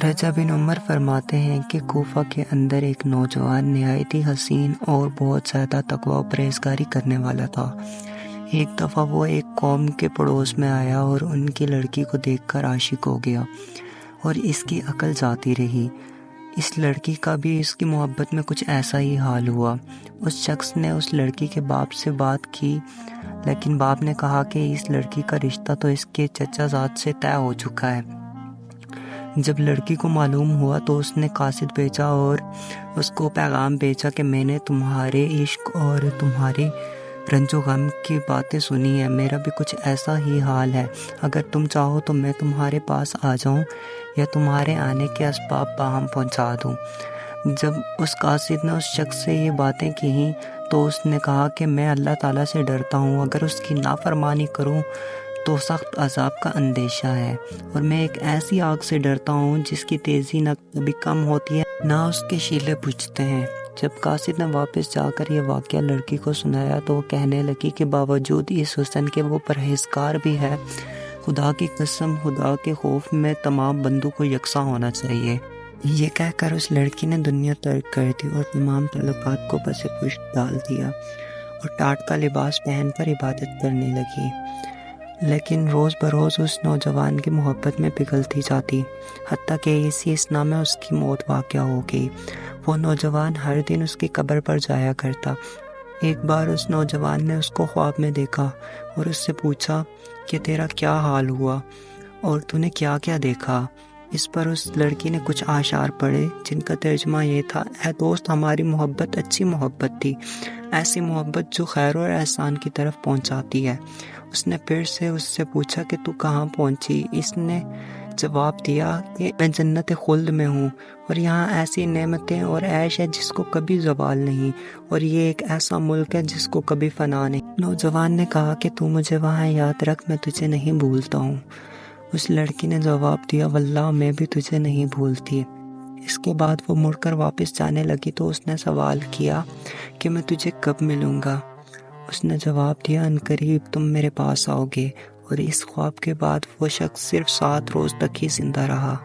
رجا بن عمر فرماتے ہیں کہ کوفہ کے اندر ایک نوجوان نہایت ہی حسین اور بہت زیادہ تقویٰ و پرہیزگاری کرنے والا تھا۔ ایک دفعہ وہ ایک قوم کے پڑوس میں آیا اور ان کی لڑکی کو دیکھ کر عاشق ہو گیا اور اس کی عقل جاتی رہی۔ اس لڑکی کا بھی اس کی محبت میں کچھ ایسا ہی حال ہوا۔ اس شخص نے اس لڑکی کے باپ سے بات کی، لیکن باپ نے کہا کہ اس لڑکی کا رشتہ تو اس کے چچا زاد سے طے ہو چکا ہے۔ جب لڑکی کو معلوم ہوا تو اس نے قاصد بھیجا اور اس کو پیغام بھیجا کہ میں نے تمہارے عشق اور تمہارے رنج و غم کی باتیں سنی ہیں، میرا بھی کچھ ایسا ہی حال ہے، اگر تم چاہو تو میں تمہارے پاس آ جاؤں یا تمہارے آنے کے اسباب باہم پہنچا دوں۔ جب اس قاصد نے اس شخص سے یہ باتیں کہیں تو اس نے کہا کہ میں اللہ تعالیٰ سے ڈرتا ہوں، اگر اس کی نافرمانی کروں تو سخت عذاب کا اندیشہ ہے، اور میں ایک ایسی آگ سے ڈرتا ہوں جس کی تیزی نہ کبھی کم ہوتی ہے نہ اس کے شعلے بجھتے ہیں۔ جب قاصد نے واپس جا کر یہ واقعہ لڑکی کو سنایا تو وہ کہنے لگی کہ باوجود اس حسن کے وہ پرہیزگار بھی ہے، خدا کی قسم، خدا کے خوف میں تمام بندوں کو یکساں ہونا چاہیے۔ یہ کہہ کر اس لڑکی نے دنیا ترک کر دی اور تمام تعلقات کو پس پشت ڈال دیا اور ٹاٹ کا لباس پہن کر عبادت کرنے لگی۔ لیکن روز بروز اس نوجوان کی محبت میں پگھلتی جاتی، حتیٰ کہ اسی اثنا میں اس کی موت واقع ہو گئی۔ وہ نوجوان ہر دن اس کی قبر پر جایا کرتا۔ ایک بار اس نوجوان نے اس کو خواب میں دیکھا اور اس سے پوچھا کہ تیرا کیا حال ہوا اور تو نے کیا کیا دیکھا؟ اس پر اس لڑکی نے کچھ اشعار پڑھے جن کا ترجمہ یہ تھا: اے دوست، ہماری محبت اچھی محبت تھی، ایسی محبت جو خیر اور احسان کی طرف پہنچاتی ہے۔ اس نے پھر سے اس سے پوچھا کہ تو کہاں پہنچی؟ اس نے جواب دیا کہ میں جنت خلد میں ہوں اور یہاں ایسی نعمتیں اور عیش ہے جس کو کبھی زوال نہیں، اور یہ ایک ایسا ملک ہے جس کو کبھی فنا نہیں۔ نوجوان نے کہا کہ تو مجھے وہاں یاد رکھ، میں تجھے نہیں بھولتا ہوں۔ اس لڑکی نے جواب دیا، واللہ میں بھی تجھے نہیں بھولتی۔ اس کے بعد وہ مڑ کر واپس جانے لگی تو اس نے سوال کیا کہ میں تجھے کب ملوں گا؟ اس نے جواب دیا، عنقریب تم میرے پاس آؤ گے۔ اور اس خواب کے بعد وہ شخص صرف 7 روز تک ہی زندہ رہا۔